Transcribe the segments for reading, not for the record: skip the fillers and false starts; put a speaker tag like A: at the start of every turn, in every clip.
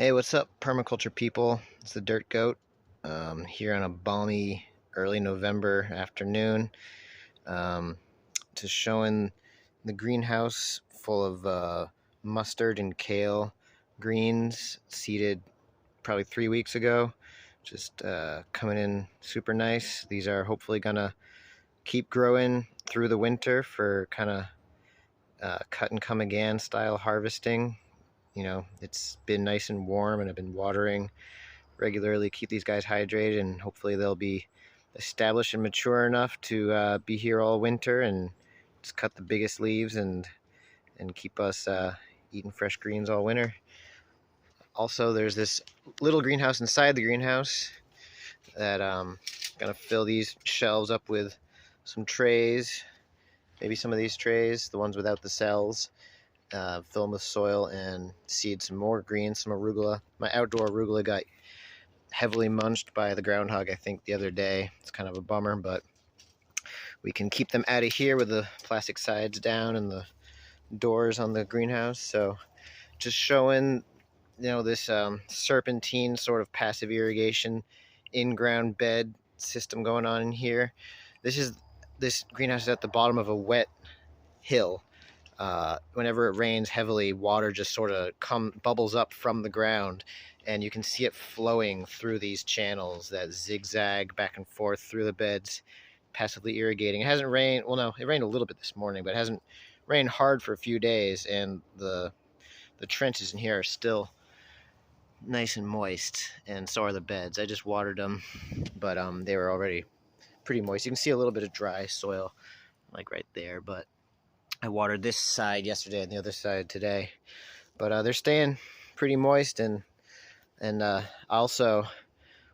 A: Hey, what's up, permaculture people? It's the Dirt Goat here on a balmy early November afternoon. Um, just showing the greenhouse full of mustard and kale greens seeded probably 3 weeks ago. Just coming in super nice. These are hopefully gonna keep growing through the winter for kind of cut and come again style harvesting. It's been nice and warm, and I've been watering regularly, keep these guys hydrated, and hopefully they'll be established and mature enough to be here all winter and just cut the biggest leaves and keep us eating fresh greens all winter. Also, there's this little greenhouse inside the greenhouse that gonna fill these shelves up with some trays, maybe some of these trays, the ones without the cells. Fill them with soil and seed some more greens, some arugula. My outdoor arugula got heavily munched by the groundhog, I think, the other day. It's kind of a bummer, but we can keep them out of here with the plastic sides down and the doors on the greenhouse. So just showing, this serpentine sort of passive irrigation in-ground bed system going on in here. This greenhouse is at the bottom of a wet hill. Whenever it rains heavily, water just sort of bubbles up from the ground, and you can see it flowing through these channels that zigzag back and forth through the beds, passively irrigating. It hasn't rained, well, no, it rained a little bit this morning, but it hasn't rained hard for a few days, and the trenches in here are still nice and moist, and so are the beds. I just watered them, but they were already pretty moist. You can see a little bit of dry soil, like right there, but I watered this side yesterday and the other side today, but they're staying pretty moist. And also,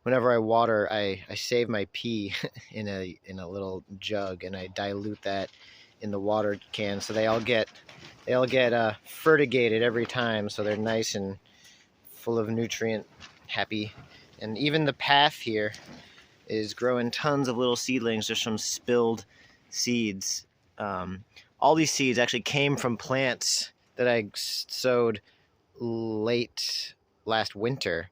A: whenever I water, I save my pee in a little jug, and I dilute that in the water can, so they all get fertigated every time, so they're nice and full of nutrient happy. And even the path here is growing tons of little seedlings just from spilled seeds. All these seeds actually came from plants that I sowed late last winter,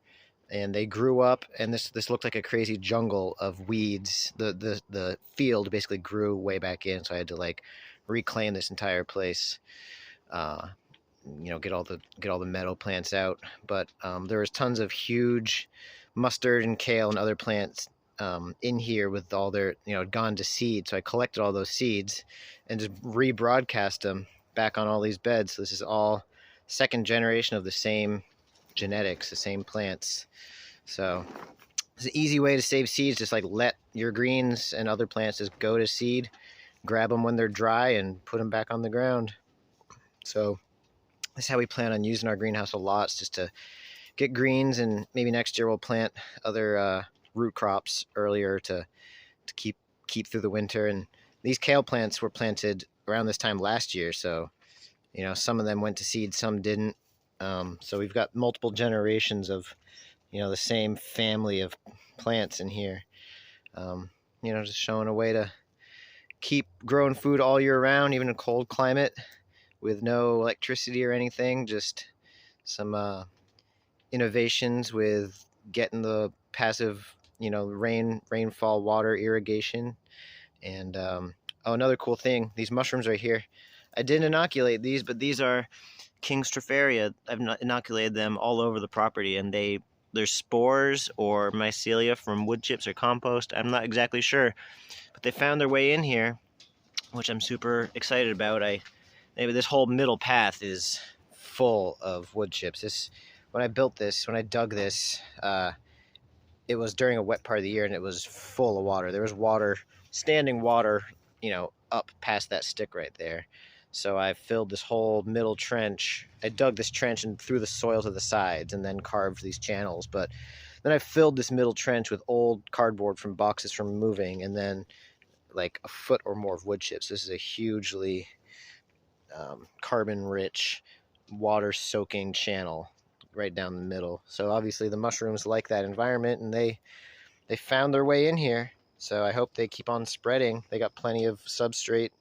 A: and they grew up, and this looked like a crazy jungle of weeds. The field basically grew way back in, so I had to reclaim this entire place. Get all the meadow plants out, but there was tons of huge mustard and kale and other plants in here with all their, gone to seed. So I collected all those seeds and just rebroadcast them back on all these beds. So this is all second generation of the same genetics, the same plants. So it's an easy way to save seeds. Just let your greens and other plants just go to seed, grab them when they're dry, and put them back on the ground. So this is how we plan on using our greenhouse a lot. It's just to get greens, and maybe next year we'll plant other root crops earlier to keep through the winter. And these kale plants were planted around this time last year, so some of them went to seed, some didn't. So we've got multiple generations of the same family of plants in here. Just showing a way to keep growing food all year round, even in a cold climate, with no electricity or anything. Just some innovations with getting the passive, rainfall water irrigation. And another cool thing, these mushrooms right here, I didn't inoculate these, but these are King Stropharia. I've inoculated them all over the property, and there's spores or mycelia from wood chips or compost. I'm not exactly sure, but they found their way in here, which I'm super excited about. Maybe this whole middle path is full of wood chips. When I dug this, it was during a wet part of the year, and it was full of water. There was standing water, up past that stick right there. So I filled this whole middle trench. I dug this trench and threw the soil to the sides, and then carved these channels. But then I filled this middle trench with old cardboard from boxes from moving, and then a foot or more of wood chips. This is a hugely carbon-rich, water-soaking channel right down the middle. So obviously the mushrooms like that environment, and they found their way in here. So I hope they keep on spreading. They got plenty of substrate.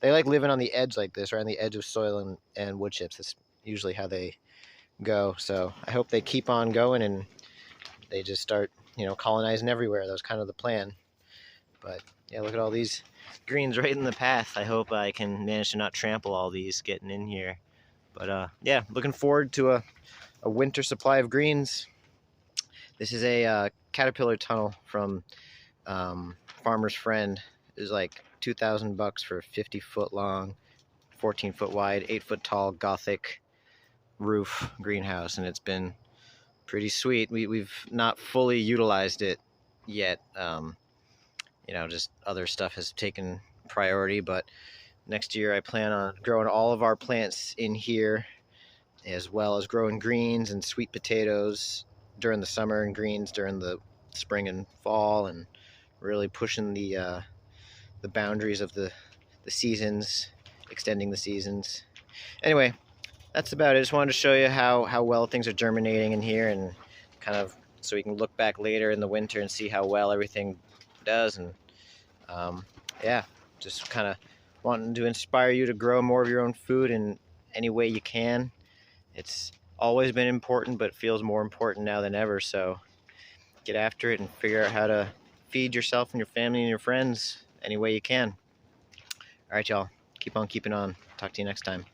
A: They like living on the edge like this, or on the edge of soil and wood chips. That's usually how they go. So I hope they keep on going and they just start, colonizing everywhere. That was kind of the plan. But yeah, look at all these greens right in the path. I hope I can manage to not trample all these getting in here. But yeah, looking forward to a winter supply of greens. This is a caterpillar tunnel from Farmer's Friend. It was like $2,000 for a 50-foot long, 14-foot wide, 8-foot tall Gothic roof greenhouse, and it's been pretty sweet. We've not fully utilized it yet. Just other stuff has taken priority, but next year I plan on growing all of our plants in here, as well as growing greens and sweet potatoes during the summer and greens during the spring and fall, and really pushing the boundaries of the seasons, extending the seasons. Anyway, that's about it. Just wanted to show you how well things are germinating in here, and kind of so we can look back later in the winter and see how well everything does. And yeah, just kind of wanting to inspire you to grow more of your own food in any way you can. It's always been important, but it feels more important now than ever. So get after it and figure out how to feed yourself and your family and your friends any way you can. All right, y'all. Keep on keeping on. Talk to you next time.